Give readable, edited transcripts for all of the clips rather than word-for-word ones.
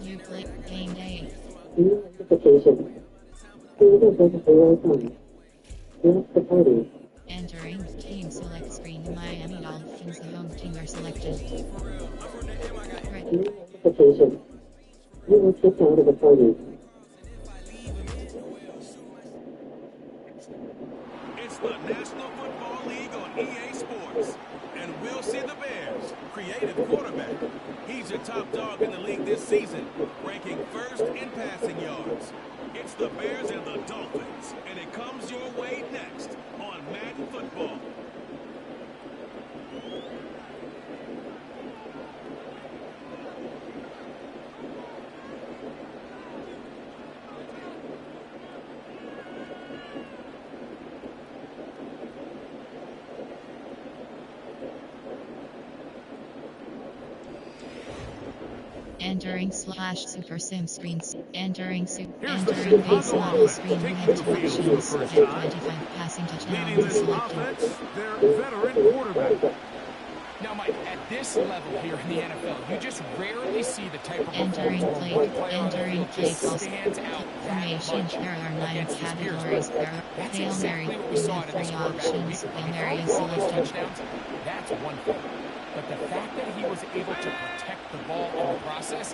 You click game day. New notification. Creative with 0 times. Select the party. Entering team select screen. Miami Dolphins, the home team are selected. New notification. You were kicked out of the party. It's the National Football League on EA Sports. And we'll see the Bears' creative quarterback. He's your top dog in the league this season, ranking first in passing yards. It's the Bears and the Dolphins, and it comes your way next on Madden Football. Entering slash super sim screens. Entering Here's the entering base Chicago model offense, screen. We taking have the two field for the options. first At time. 25 passing Leading touchdowns this selected. offense, their veteran quarterback. Now, Mike, at this level here in the NFL, you just rarely see the type of Entering performance play. where one player on the Entering field play just calls. stands out that Formation. much There are 9 against his peers. categories. There are That's Hail exactly Mary. what we We saw have in this 3 quarterback. options. Hail Mary is All those selected. touchdowns, that's one thing. But the fact that he was able to protect the ball in the process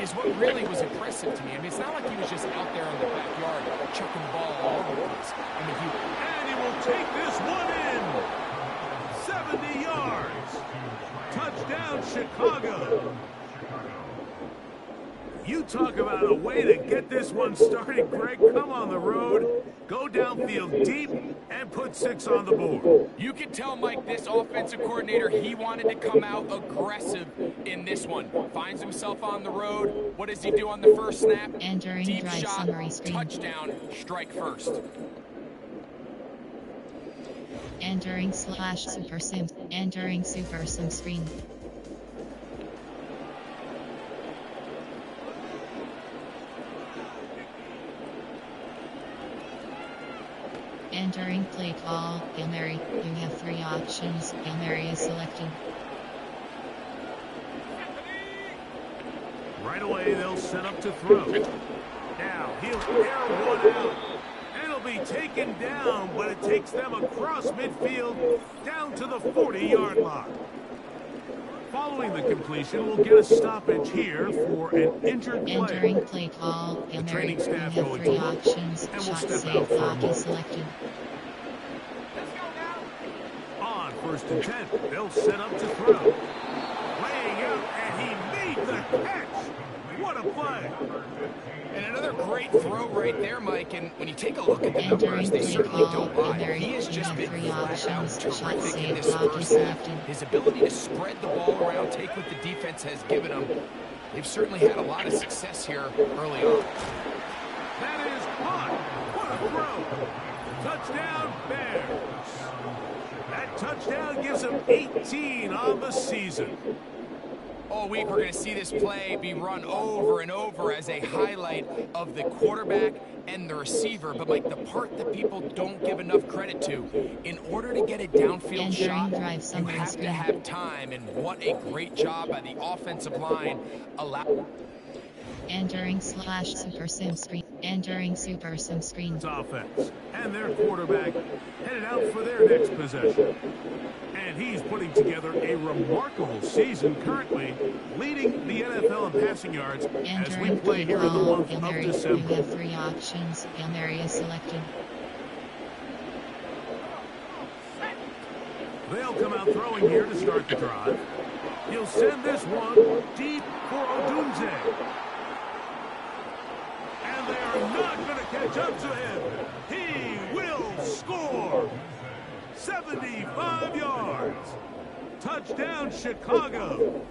is what really was impressive to me. I mean, it's not like he was just out there in the backyard chucking the ball all over the place. I mean, And he will take this one in. 70 yards. Touchdown, Chicago. You talk about a way to get this one started, Greg. Come on the road, go downfield deep, and put 6 on the board. you can tell, Mike, this offensive coordinator, he wanted to come out aggressive in this one. Finds himself on the road. What does he do on the first snap? Entering Deep drive shot, summary screen. touchdown, strike first. Entering slash super sim. Entering super sim screen. Entering play call. Hail Mary. You have 3 options. Hail Mary is selected. Right away, they'll set up to throw. Now, he'll air one out. And it'll be taken down, but it takes them across midfield down to the 40-yard line. Following the completion, we'll get a stoppage here for an injured player. Entering play call. Hail The Mary. training You staff have going 3 to look, options. and we'll Shot step out save for a lock moment. is selected. On first and 10, they'll set up to throw. Laying out, and he made the catch. What a play. And another great throw right there, Mike. And when you take a look at the Entering numbers, they play certainly call. don't Hail lie. Mary. He has You just have been 3 flat out options. Shot terrific in save this lock is first half. selected. His ability to spread the ball around, take what the defense has given him. They've certainly had a lot of success here early on. That is caught. What a throw. Touchdown, Bears. That touchdown gives them 18 on the season. All week, we're going to see this play be run over and over as a highlight of the quarterback and the receiver. But, Mike, the part that people don't give enough credit to, in order to get a downfield Entering shot, drive you summary have to screen. have time. And what a great job by the offensive line. Entering slash super sim screen. Entering super sim screen. Offense and their quarterback headed out for their next possession. And he's putting together a remarkable season currently, leading the NFL in passing yards as we Entering play play here in the call. month Hail of Mary. You December. have 3 options. Hail Mary is selected. They'll come out throwing here to start the drive. He'll send this one deep for Odunze. And they are not going to catch up to him. He will score. 75 yards. Touchdown, Chicago.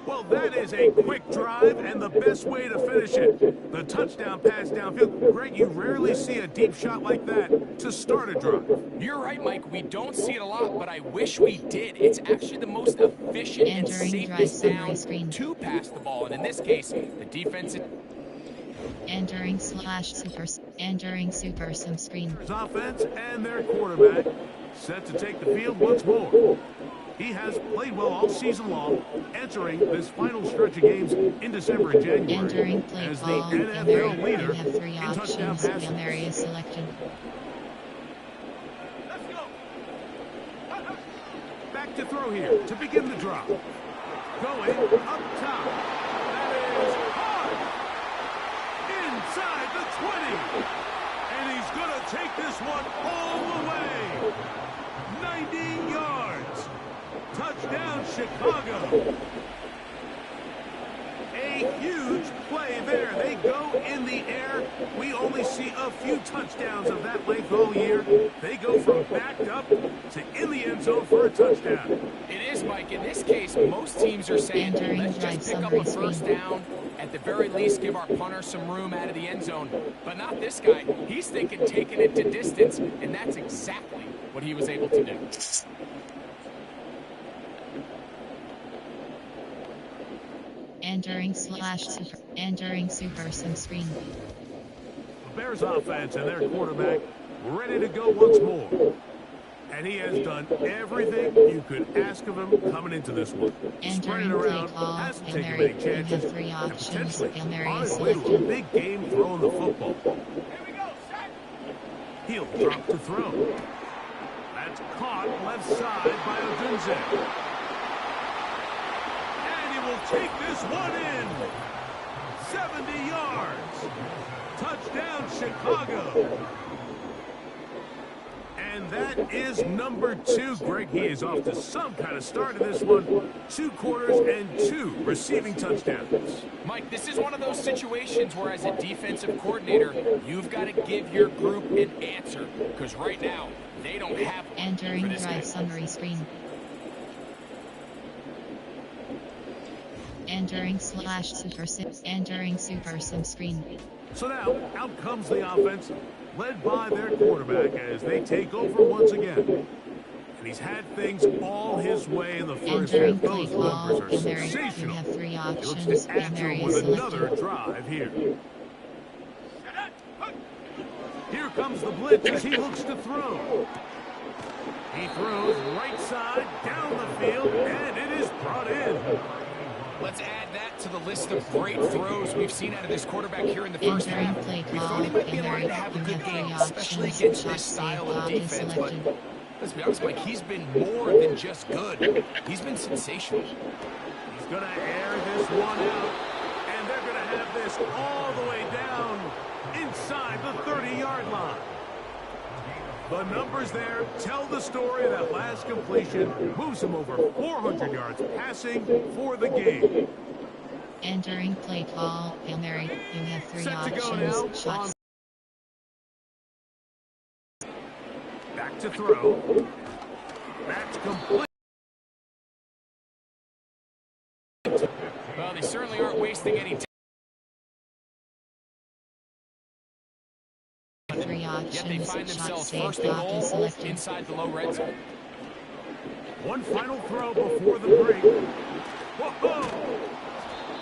Well, that is a quick drive and the best way to finish it. The touchdown pass downfield. Greg, you rarely see a deep shot like that to start a drive. You're right, Mike. We don't see it a lot, but I wish we did. It's actually the most efficient and Entering drive safest summary down screen. to pass the ball. And in this case, the defense... Entering slash super. Entering super sim screen. Offense and their quarterback set to take the field once more. He has played well all season long, entering this final stretch of games in December and January Entering play as the ball. NFL You leader have 3 in touchdown options. passes. Hail Mary is selected. Back to throw here to begin the drop. Going up top. That is hard. Inside the 20. And he's going to take this one all the way. 90 yards. Touchdown, Chicago. A huge play there. They go in the air. We only see a few touchdowns of that length all year. They go from backed up to in the end zone for a touchdown. It is, Mike. In this case, most teams are saying, Entering let's drive just pick up summary a first screen. down. At the very least, give our punter some room out of the end zone. But not this guy. He's thinking taking it to distance, and that's exactly what he was able to do. Entering super sim screen. Bears offense and their quarterback ready to go once more. And he has done everything you could ask of him coming into this one. Spread it Entering around, play call. hasn't Hail taken Mary. many You chances, have 3 and options. potentially Hail Mary on is his way to a selected. big game throwing the football. He'll drop to throw. That's caught left side by Odunze. And he will take this one in. 70 yards. Touchdown, Chicago. And that is number 2. Greg, he is off to some kind of start in this one. 2 quarters and 2 receiving touchdowns. Mike, this is one of those situations where as a defensive coordinator, you've got to give your group an answer. Because right now, they don't have one Entering for this drive game. summary screen. Entering super sim screen. So now, out comes the offense, led by their quarterback as they take over once again. And he's had things all his way in the first Entering half. play Those call. numbers are Hail Mary. You sensational. have 3 He looks options. to Hail add to Mary him is with another selected. drive here. Here comes the blitz as he looks to throw. He throws right side, down the field, and it is brought in. Let's add that to the list of great throws we've seen out of this quarterback here in the first Entering half. play We call. thought he might be Hail in line Mary. to have a You good have 3 game, especially options. against Shot this save style of block is defense. But selected. let's be honest, Mike, he's been more than just good. He's been sensational. He's going to air this one out, and they're going to have this all the way down inside the 30-yard line. The numbers there tell the story. That last completion moves him over 400 yards passing for the game. Entering play call. Hail Mary. You have 3 Set to go now. options. Shot Back to throw. That's complete. Well, they certainly aren't wasting any time. 3 Yet they options. find Shot themselves save first and block is goal selected. inside the low red zone. One final throw before the break. Whoa!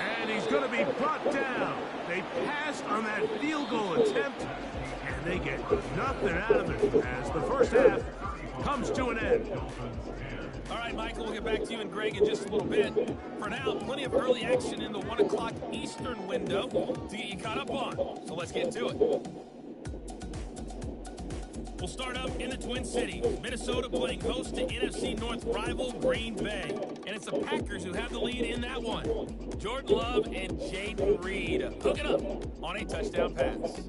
And he's going to be brought down. They passed on that field goal attempt, and they get nothing out of it as the first half comes to an end. All right, Michael, we'll get back to you and Greg in just a little bit. For now, plenty of early action in the 1 o'clock Eastern window to get you caught up on. So let's get to it. We'll start up in the Twin Cities. Minnesota playing host to NFC North rival Green Bay. And it's the Packers who have the lead in that one. Jordan Love and Jaden Reed hooking up on a touchdown pass.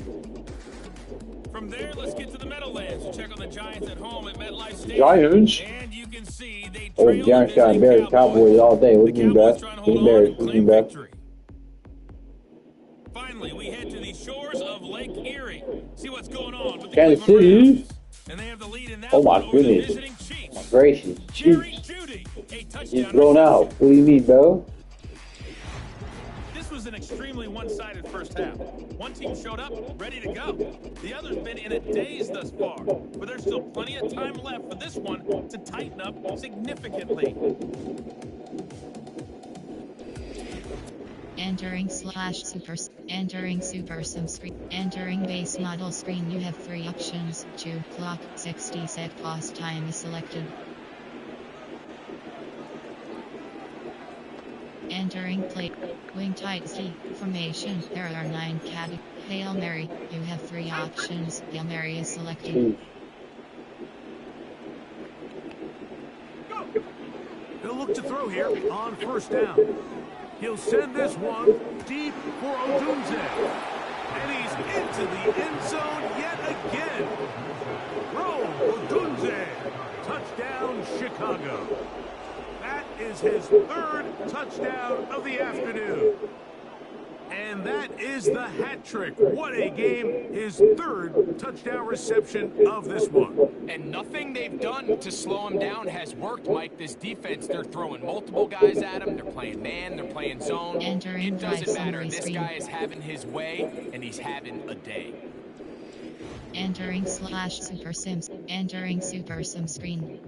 From there, let's get to the Meadowlands to check on the Giants at home at MetLife Stadium. Giants? And you can see they Oh, trail Giants the got visiting Bears, Cowboys all day. What The do you mean, Cowboys Beth? trying to What do you hold mean, on Bears? and What do you claim mean, Beth? victory. Finally, we head to the shores of Lake Erie. See what's going on with the Kansas Cleveland City? Browns. And they have the lead in that Oh, my one over the goodness. visiting Chiefs. Gracious. Jerry Chiefs. Jeudy, a touchdown. He's blown out. What do you mean, Bo? This was an extremely one-sided first half. One team showed up, ready to go. The other's been in a daze thus far, but there's still plenty of time left for this one to tighten up significantly. Entering super sim screen. Entering base model screen. You have 3 options. 2 clock 60 set pause time is selected. Entering play. Wing tight ski formation. There are 9 categories. Hail Mary. You have 3 options. Hail Mary is selected. Sheesh. He'll look to throw here on first down. He'll send this one deep for Odunze. And he's into the end zone yet again. Rome Odunze. Touchdown, Chicago. That is his 3rd touchdown of the afternoon. And that is the hat trick. What a game. His 3rd touchdown reception of this one. And nothing they've done to slow him down has worked, Mike. This defense, they're throwing multiple guys at him. They're playing man, they're playing zone. Entering It doesn't drive matter. summary This screen. guy is having his way, and he's having a day. Entering /Super Sims. Entering Super Sim screen.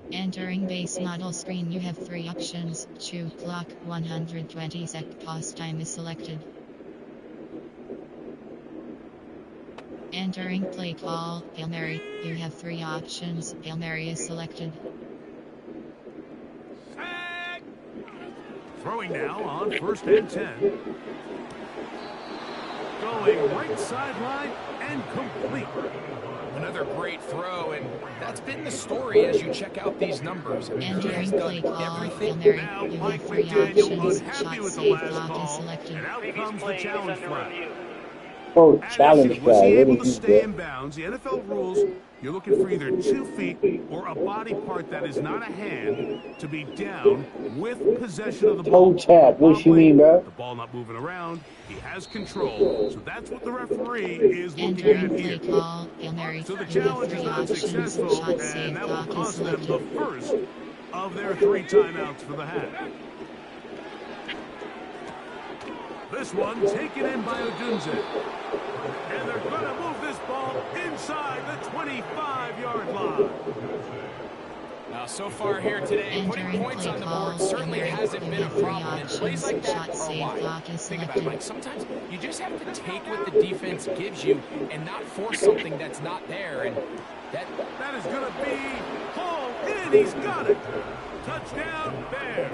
Entering base model screen. You have 3 options. Chew clock. 120 sec. Pause time is selected. Entering play call. Hail Mary. You have 3 options. Hail Mary is selected. Throwing now on 1st and 10. Going right sideline and complete. Another great throw, and that's been the story as you check out these numbers. I mean, he Entering has play done call. Hail everything. Mary. Now You Mike have 3 McDaniel options. unhappy Shot with the save last clock is call. selected. And out comes the challenge flag. Oh, challenge Was flag. he What able did to you stay do? in bounds? The NFL rules, you're looking for either 2 feet or a body part that is not a hand to be down with possession of the ball. Toe tap. What you mean, bro? The ball not moving around. He has control. So that's what the referee is looking Entering at play here. call. Hail Mary. So the You have challenge 3 is not options. successful, Shot and save that will clock is cost them the selected. first of their 3 timeouts for the half. This one taken in by Odunze. And they're going to move this ball inside the 25-yard line. Now, so far here today, putting Entering points play on the call. board certainly Hail Mary. hasn't You been a have 3 problem. And plays like options. that Shot are save why. clock is Think about it, selected. Mike. Sometimes you just have to take what the defense gives you and not force something that's not there. And That is going to be hauled in. He's got it. Touchdown, Bears.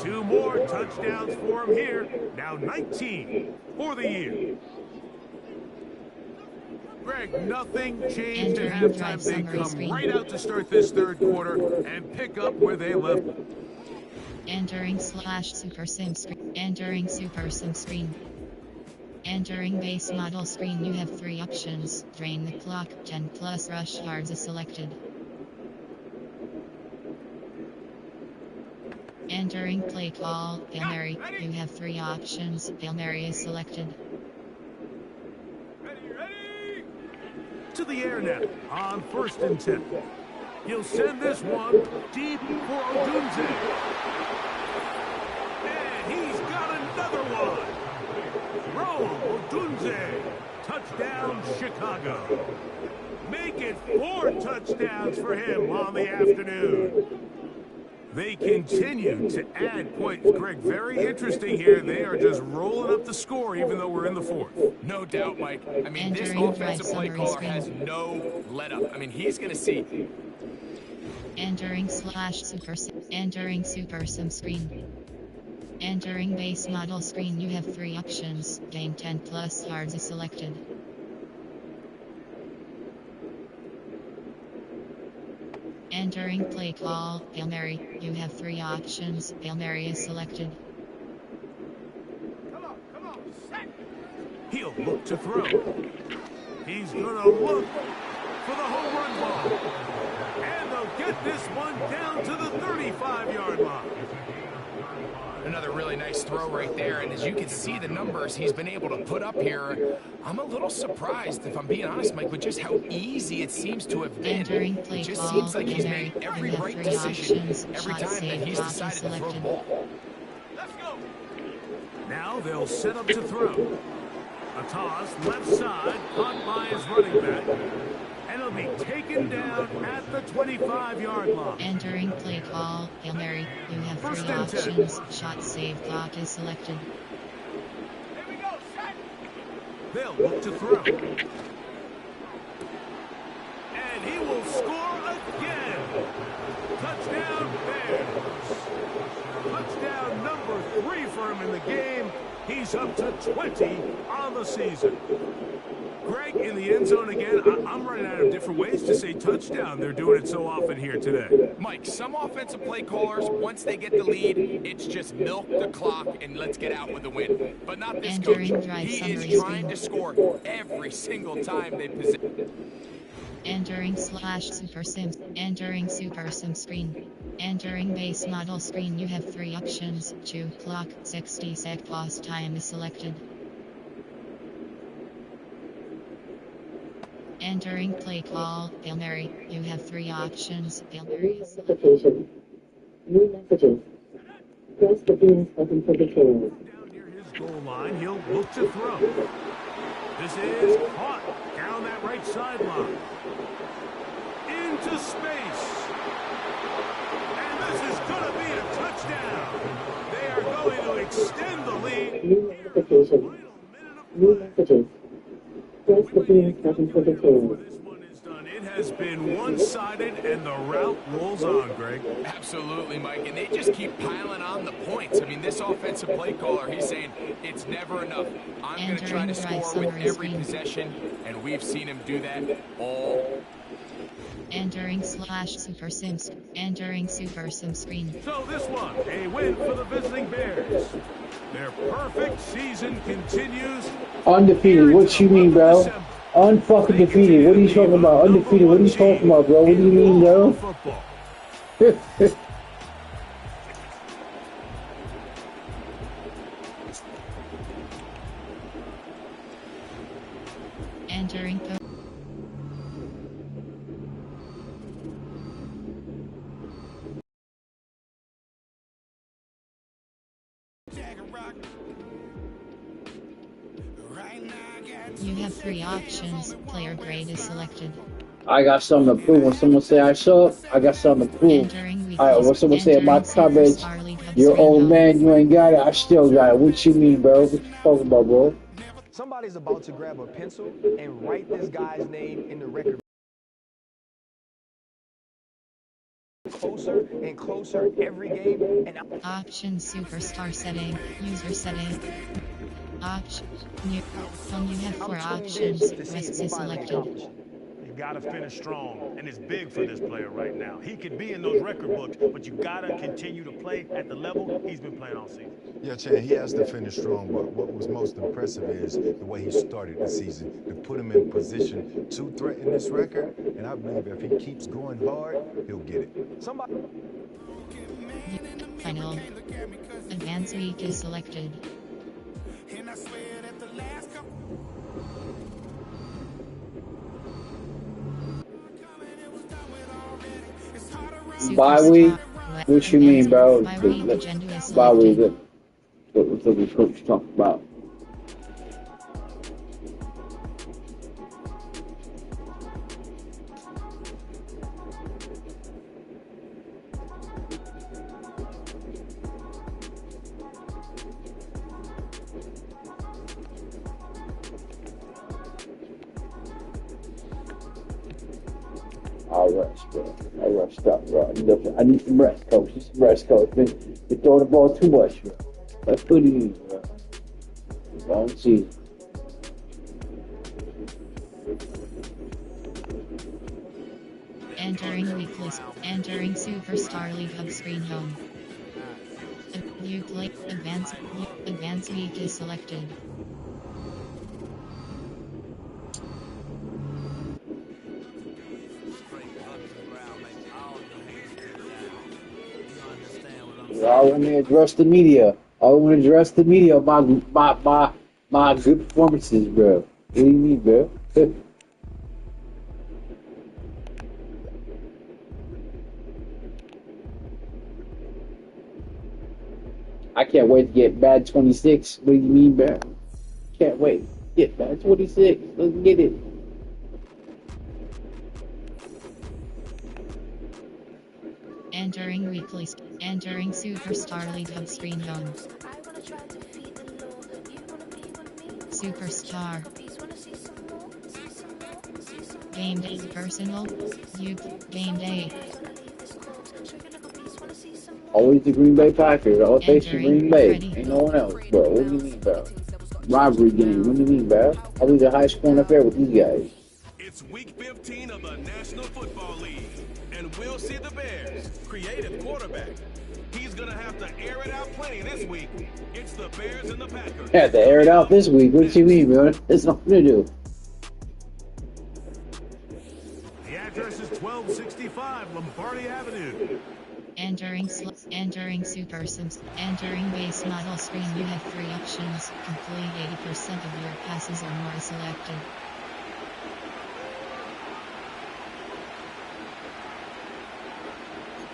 2 more touchdowns for him here. Now 19 for the year. Greg, nothing changed at Entering halftime. drive They summary come screen. right out to start this 3rd quarter and pick up where they left. Entering /Super Sim screen. Entering Super Sim screen. Entering base model screen. You have 3 options. Drain the clock. 10 plus rush yards is selected. Entering play call. Hail Mary. You have 3 options. Hail Mary is selected. To the air now on 1st and 10. He'll send this one deep for Odunze. And he's got another one. Rome Odunze. Touchdown, Chicago. Make it 4 touchdowns for him on the afternoon. They continue to add points. Greg, very interesting here. They are just rolling up the score even though we're in the 4th. no doubt, Mike. I mean, this Entering offensive drive play summary caller screen. has no let up. I mean, he's going to see. Entering /Super Sim. Entering Super Sim screen. Entering base model screen. You have 3 options. Gain 10 plus yards is selected. Entering play call. Hail Mary. You have 3 options. Hail Mary is selected. He'll look to throw. He's going to look for the home run ball. And they'll get this one down to the 35-yard line. Another really nice throw right there, and as you can see the numbers he's been able to put up here, I'm a little surprised, if I'm being honest, Mike, with just how easy it seems to have been. Entering play It just call. seems like he's Hail made Mary. every You have right 3 decision options. every Shot time that save he's clock is decided to throw the selected. ball. Now they'll set up to throw. A toss, left side, caught by his running back. And it'll be taken down at the 25-yard line. Entering play call. Hail Mary. You have 3 First and 10. options. Shot save clock is selected. They'll look to throw. And he will score again. Touchdown, Bears. him in the game. He's up to 20 on the season. Greg, in the end zone again. I'm running out of different ways to say touchdown. They're doing it so often here today. Mike, some offensive play callers, once they get the lead, it's just milk the clock and let's get out with the win. But not this coach. Entering drive He summary is trying screen. to score every single time they possess. Entering /Super Sims. Entering Super Sim screen. Entering base model screen. You have 3 options. Chew clock. 60-sec pause time is selected. Entering play call. Hail Mary. You have 3 options. Hail Mary is selected. Notification. New messages. Press the beans button for details. Down near his goal line, he'll look to throw. This is caught down that right sideline. Into space. And this is going to be a touchdown. They are going to extend the lead. New notification. New messages. Press the beans button for details. This one is done. It has been one-sided, and the route rolls on, Greg. Absolutely, Mike, and they just keep piling on the points. I mean, this offensive play caller, he's saying it's never enough. I'm going to try to Entering drive score with summary every screen. possession, and we've seen him do that all. Entering /Super Sims. Entering Super Sim screen. So this one, a win for the visiting Bears. Their perfect season continues. Undefeated. What you mean, bro? Unfucking defeated. What are you talking about? Undefeated. What are you talking about, bro? What do you mean, bro? Football. Entering You have 3 options. Player grade is selected. I got something to prove. When someone say I suck, I got something to prove. Entering weekly. Alright, when someone say my Entering coverage, Superstar League Hub your screen old home. man, you ain't got it. I still got it. What you mean, bro? What you talking about, bro? Somebody's about to grab a pencil and write this guy's name in the record. Closer and closer every game. And Option Superstar setting. User setting. Option. New. You have 4 options. Rest is selected. You got to finish strong, and it's big for this player right now. He could be in those record books, but you got to continue to play at the level he's been playing all season. Yeah, Chan, he has to finish strong, but what was most impressive is the way he started the season to put him in position to threaten this record, and I believe if he keeps going hard, he'll get it. somebody. Final. Advance week is selected. Bye week? What you mean, bro? Bye week agenda is Bye week. selected. What's the coach talking about? I rest, bro. I rest up, bro. I need some rest, coach. Need some rest, coach. Been throwing the ball too much, bro. That's what it is, bro. Long season. Entering weekly. Entering Superstar League Hub screen home. You play Advance week is selected. I want to address the media. I want to address the media of my good performances, bro. What do you mean, bro? I can't wait to get bad 26. What do you mean, bro? Can't wait. Get bad 26. Let's get it. Entering weekly. Entering Superstar League Hub screen home. Superstar. Game day personal. You game day. Always the Green Bay Packers. Always face the Entering Green Bay. ready. Ain't no one else, bro. What do you mean, bro? Rivalry game. What do you mean, bro? Always a high scoring affair with these guys. It's week 15 of the National Football League, and we'll see the Bears' creative quarterback. He's going to have to air it out plenty this week. It's the Bears and the Packers. Had to air it out this week. What do you mean, bro? There's nothing to do. The address is 1265 Lombardi Avenue. Entering Super Sims. Entering base model screen. You have 3 options. Complete 80% of your passes or more selected.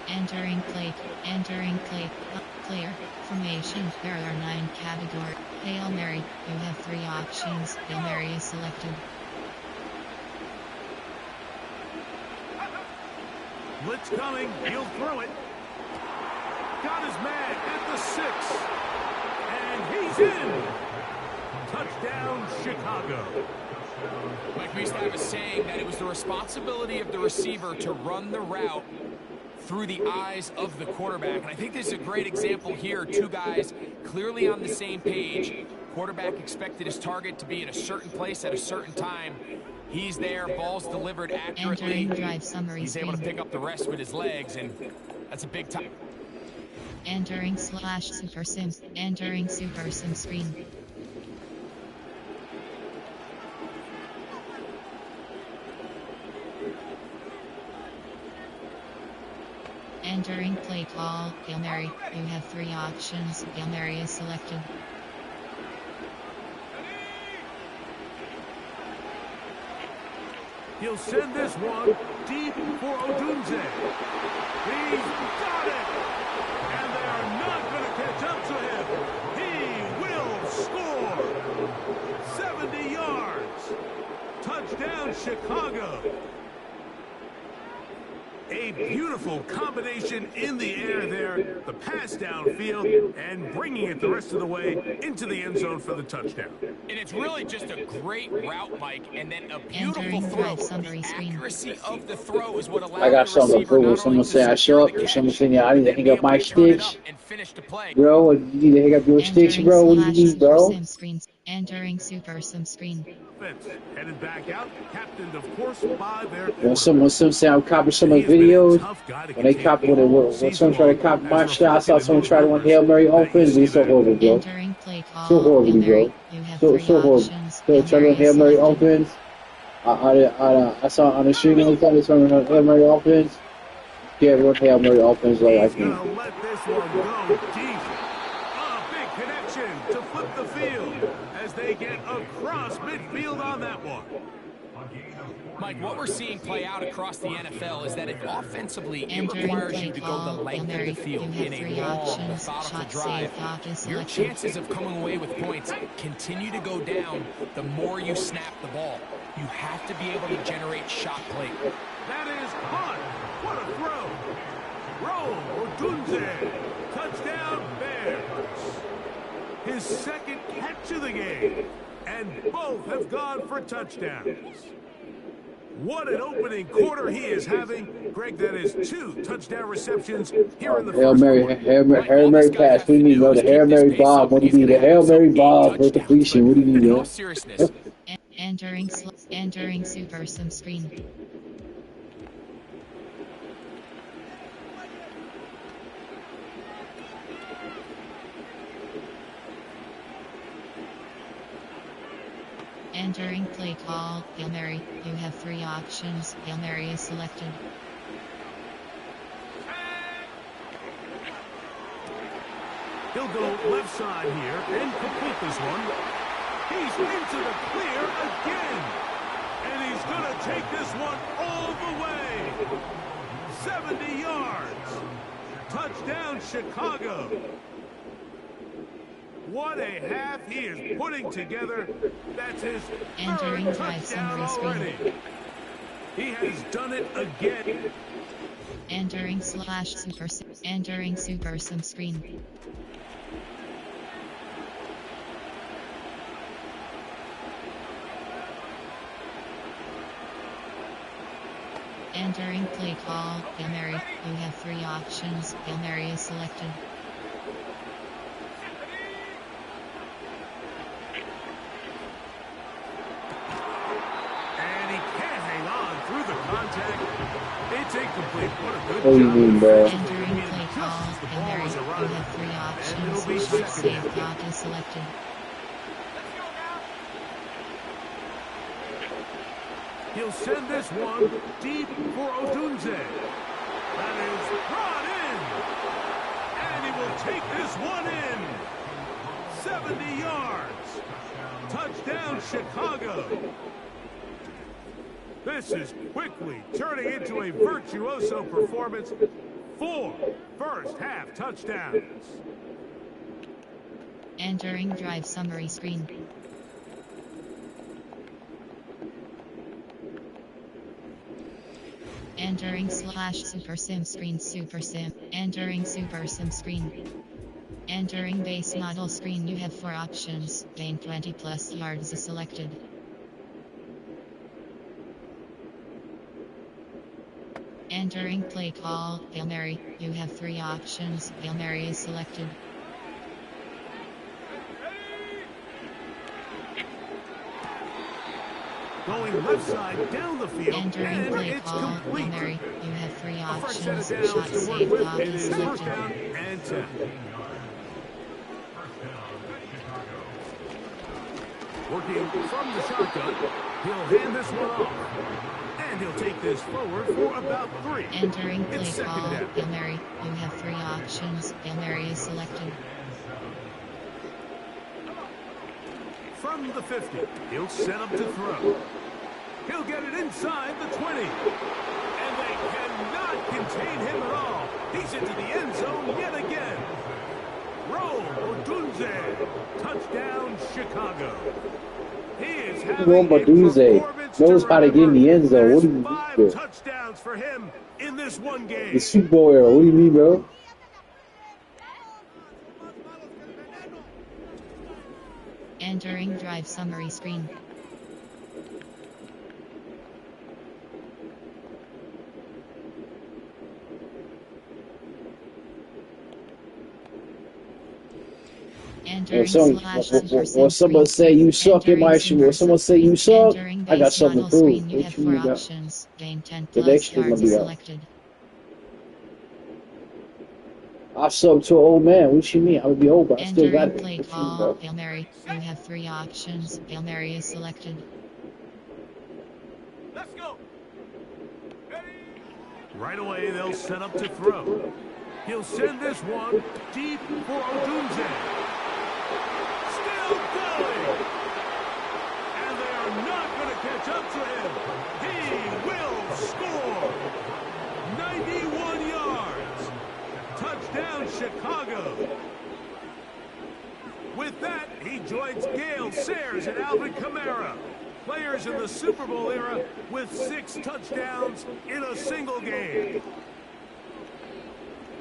Entering plate. Clear. Formation. There are 9 categories. Hail Mary. You have 3 options. Hail Mary is selected. Blitz coming. He'll throw it. Got his man at the 6. And he's in. Touchdown, Chicago. Mike, we used to have a saying that it was the responsibility of the receiver to run the route through the eyes of the quarterback. And I think this is a great example here. 2 guys clearly on the same page. Quarterback expected his target to be in a certain place at a certain time. He's there, ball's delivered accurately. Entering drive summary He's able to screen. pick up the rest with his legs, and that's a big time. Entering /Super Sims. Entering Super Sim screen. Entering play call. Hail Mary. You have 3 options. Hail Mary is selected. He'll send this one deep for Odunze. He's got it! And they are not going to catch up to him. He will score! 70 yards. Touchdown, Chicago. A beautiful combination in the air there. The pass downfield and bringing it the rest of the way into the end zone for the touchdown. And it's really just a great route, Mike, and then a beautiful Entering throw. drive summary The screen. accuracy of the throw is what allowed I got the something to receiver prove. not Someone only say I to show secure up. the Someone catch, say, yeah, I need to but hang be up able my to turn it sticks. up and finish the play. Bro, you need to hang up your sticks, Entering bro. What do you need, Super bro? Sim screens. Entering Super Sim screen. Headed back out, captained, of course, by their When someone say I'm copying some of He the has been a videos, tough guy to when they contain copy all when someone try to season copy long, my as shot, I saw reflected in someone those try to one numbers Hail Mary that you open. see It's so there. horrible, bro. Entering play call. So horrible, Hail Mary. bro. You have So 3 horrible. options. So Hail try to Mary Hail is Mary selected. opens. I saw on the stream I saw this one Hail Mary opens. Yeah, everyone Hail Mary opens like I He's can. going to let this one go deep. A big connection to flip the field as they get across midfield on that one. Mike, what we're seeing play out across the NFL is that if offensively it Entering requires play you to go call. the Hail length of Mary. the field You have in a 3 long, options. methodical Shot drive, save clock is your selected. chances of coming away with points continue to go down the more you snap the ball. You have to be able to generate shot play. That is caught. What a throw. Roll, Odunze. Touchdown, Bears. His second catch of the game. And both have gone for touchdowns. What an opening quarter he is having. Greg, that is 2 touchdown receptions here in the Hail first Mary, quarter. Hail Mary pass. What do you mean, bro? The Hail Mary bomb. What do you mean? The Hail Mary bomb for completion. What do you mean, In all bro? seriousness, Entering Super Sim screen. Entering play call. Hail Mary. You have 3 options. Hail Mary is selected. He'll go left side here and complete this one. He's into the clear again. And he's going to take this one all the way. 70 yards. Touchdown, Chicago. What a half he is putting together. That's his Entering third drive touchdown summary already. screen. He has done it again. Entering Super Sim. Entering Super Sim screen. Entering play call, Hail Mary. You have 3 options. Hail Mary is selected. And he can't hang on through the contact. It's incomplete. What a good What do you job. mean, bro? Entering play call, Hail Mary. You have 3 options. Short save clock is selected. He'll send this one deep for Odunze. That is brought in. And he will take this one in. 70 yards. Touchdown, Chicago. This is quickly turning into a virtuoso performance. 4 first-half touchdowns. Entering drive summary screen. Entering /Super Sim screen Super Sim. Entering Super Sim screen. Entering base model screen. You have 4 options. Gain 20 plus yards is selected. Entering play call, Hail Mary. You have 3 options. Hail Mary is selected. Going left side down the field, Entering and play it's call, Hail complete. Mary. You have 3 A fresh set of options. downs Shot to work save with. clock It is is first selected. down and 10. Working from the shotgun, he'll hand this one off. And he'll take this forward for about 3. Entering play It's second call, down. Hail Mary. You have 3 options. Hail Mary is selected. From the 50, he'll set up to throw. He'll get it inside the 20. And they cannot contain him at all. He's into the end zone yet again. Roll Odunze. Touchdown, Chicago. He is having Roll Odunze. a performance Knows how to get in the end zone. What do you There's mean, 5 bro? touchdowns for him in this one game. The Super Bowl era. What do you mean, bro? Entering drive summary screen. Entering When someone say you suck in my shoe, when someone say you suck, I got something to prove. You What have you 4 mean, bro? options. Gain 10 The plus next one yards gonna is be out. selected. I sub to an old man. What you mean? I would be old, but I still got Entering it. play What you mean, call, bro? Hail Mary. You have 3 options. Hail Mary is selected. Let's go. Right away, they'll set up to throw. He'll send this one deep for Odunze. Still going. And they are not going to catch up to him. He will score. 91 yards. Touchdown, Chicago. With that, he joins Gale Sayers and Alvin Kamara, players in the Super Bowl era with 6 touchdowns in a single game.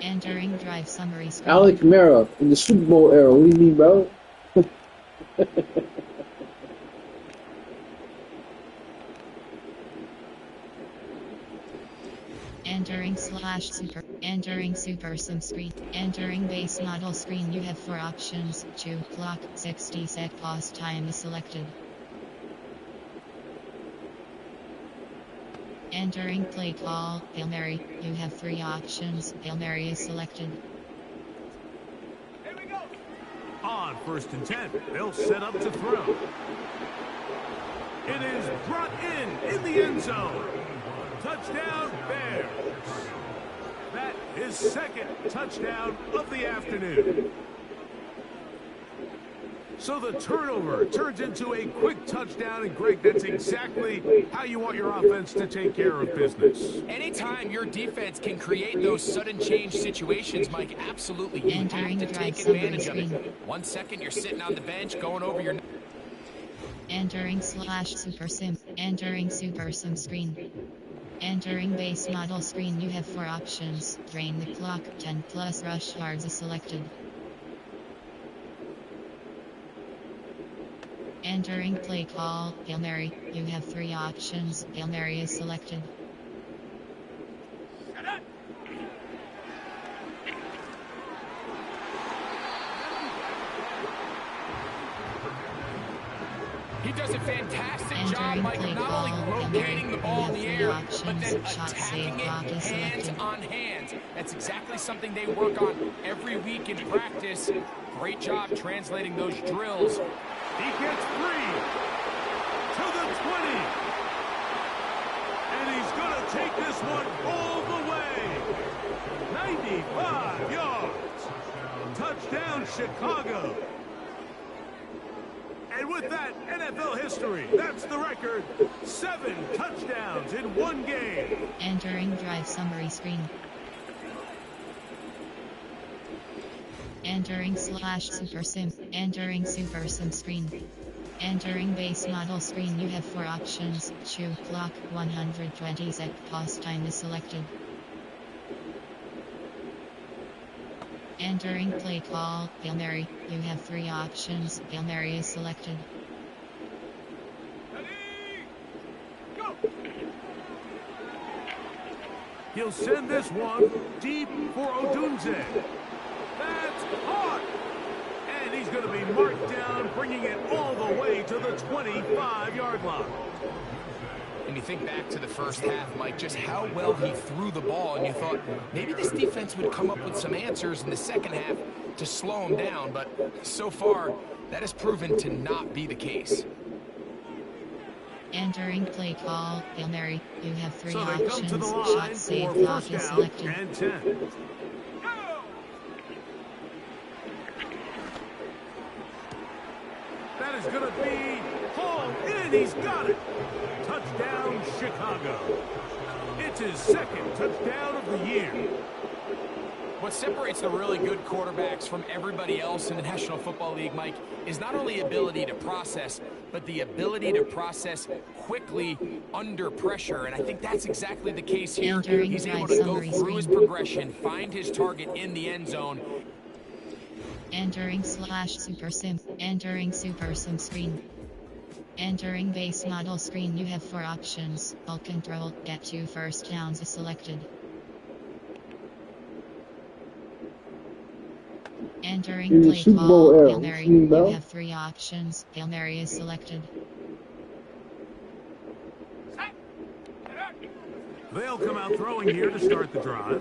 Entering drive summary screen. Alec Kamara in the Super Bowl era. What do you mean, bro? Entering Super Sim screen. Entering base model screen. You have 4 options. Chew clock. 60 sec pause time is selected. Entering play call, Hail Mary. You have 3 options. Hail Mary is selected. Here we go. On 1st and 10, they'll set up to throw. It is brought in the end zone. Touchdown, Bears. That is 2nd touchdown of the afternoon. So the turnover turns into a quick touchdown, and Greg, that's exactly how you want your offense to take care of business. Anytime your defense can create those sudden change situations, Mike, absolutely, you have Entering to drive take summary advantage of screen. it. 1 second, you're sitting on the bench, going over your... Entering /Super Sim. Entering Super Sim screen. Entering base model screen. You have 4 options. Drain the clock. 10 plus rush yards is selected. Entering play call, Hail Mary. You have 3 options. Hail Mary is selected. He does a fantastic job, Entering Mike, play of not call, only locating the ball in the air, but options, then shot attacking save, it block is hands selected. on hands. That's exactly something they work on every week in practice. Great job translating those drills. He gets free to the 20. And he's going to take this one all the way. 95 yards. Touchdown, Chicago. And with that, NFL history, that's the record. 7 touchdowns in one game. Entering drive summary screen. Entering /Super Sim. Entering Super Sim screen. Entering base model screen. You have 4 options. Chew clock 120 sec. Pause time is selected. Entering play call, Hail Mary. You have 3 options. Hail Mary is selected. He'll send this one deep for Odunze. That's hot. And he's going to be marked down, bringing it all the way to the 25-yard line. And you think back to the first half, Mike, just how well he threw the ball, and you thought maybe this defense would come up with some answers in the second half to slow him down, but so far, that has proven to not be the case. Entering play call, Hail Mary. You have 3 So they come options. to the line Shot save, for block first is down selected. and 10. That is going to be hauled in. He's got it. Touchdown, Chicago. It's his 2nd touchdown of the year. What separates the really good quarterbacks from everybody else in the National Football League, Mike, is not only ability to process, but the ability to process quickly under pressure. And I think that's exactly the case here. Entering He's able drive to go summary through his screen. progression, find his target in the end zone. Entering /Super Sim. Entering Super Sim screen. Entering base model screen. You have 4 options. Ball control, get 2 first downs is selected. Entering play Super Bowl call, era. Hail Mary. See You now? have 3 options. Hail Mary is selected. They'll come out throwing here to start the drive.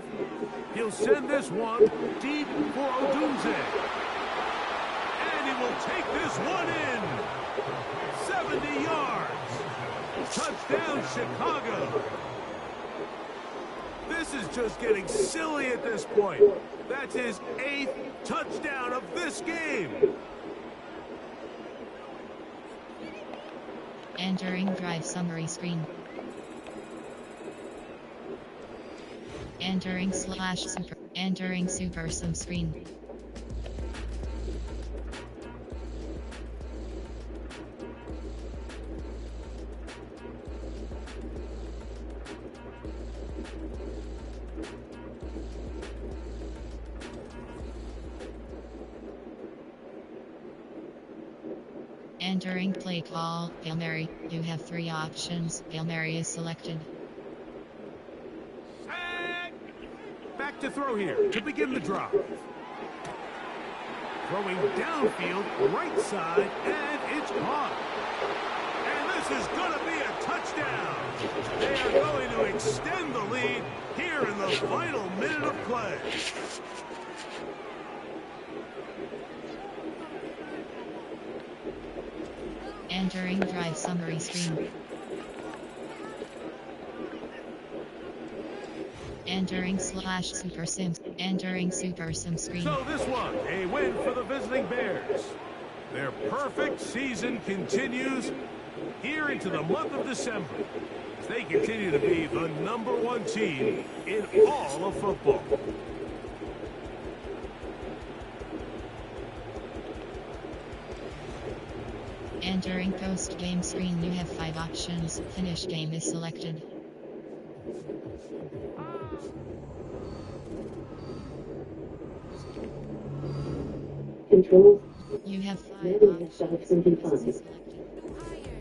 He'll send this one deep for Odunze. And he will take this one in. 70 yards. Touchdown, Chicago. This is just getting silly at this point. That's his 8th touchdown of this game. Entering drive summary screen. Entering /Super. Entering Super Sim screen. Entering play call, Hail Mary. You have 3 options. Hail Mary is selected. Back to throw here to begin the drive. Throwing downfield, right side, and it's caught. And this is going to be a touchdown. They are going to extend the lead here in the final minute of play. Entering drive summary screen. Entering /Super Sim. Entering Super Sim screen. So this one, a win for the visiting Bears. Their perfect season continues here into the month of December, as they continue to be the #1 team in all of football. Entering post-game screen. You have 5 options. Finish game is selected. Controls. You have 5 Ready at options. 5:25. Selected.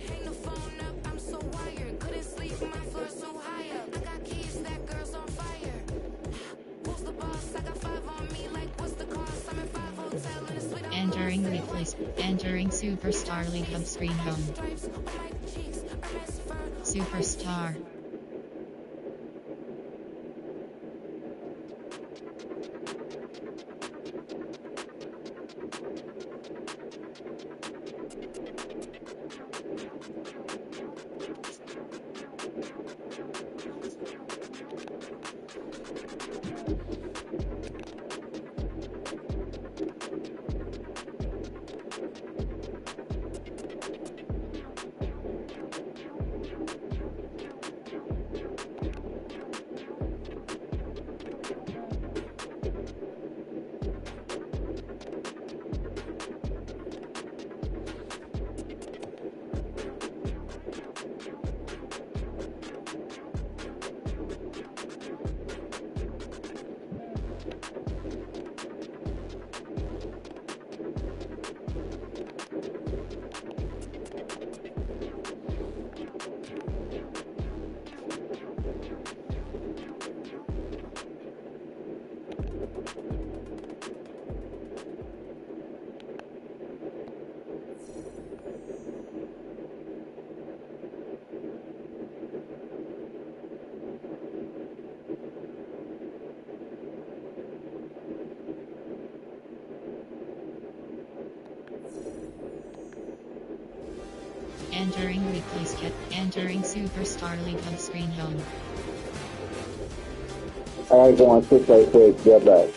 Hang the phone up, I'm so wired. Couldn't sleep, my floor so high up. I got keys, that girl's on fire. Who's the boss? I got 5 on me, like what's the cost? I'm in 5 hotel in a suite. Entering weekly. Entering Superstar League hub screen home. Superstar. Entering weekly skip. Entering Superstar League hub screen home. I gotta go on Twitch right quick. Get back.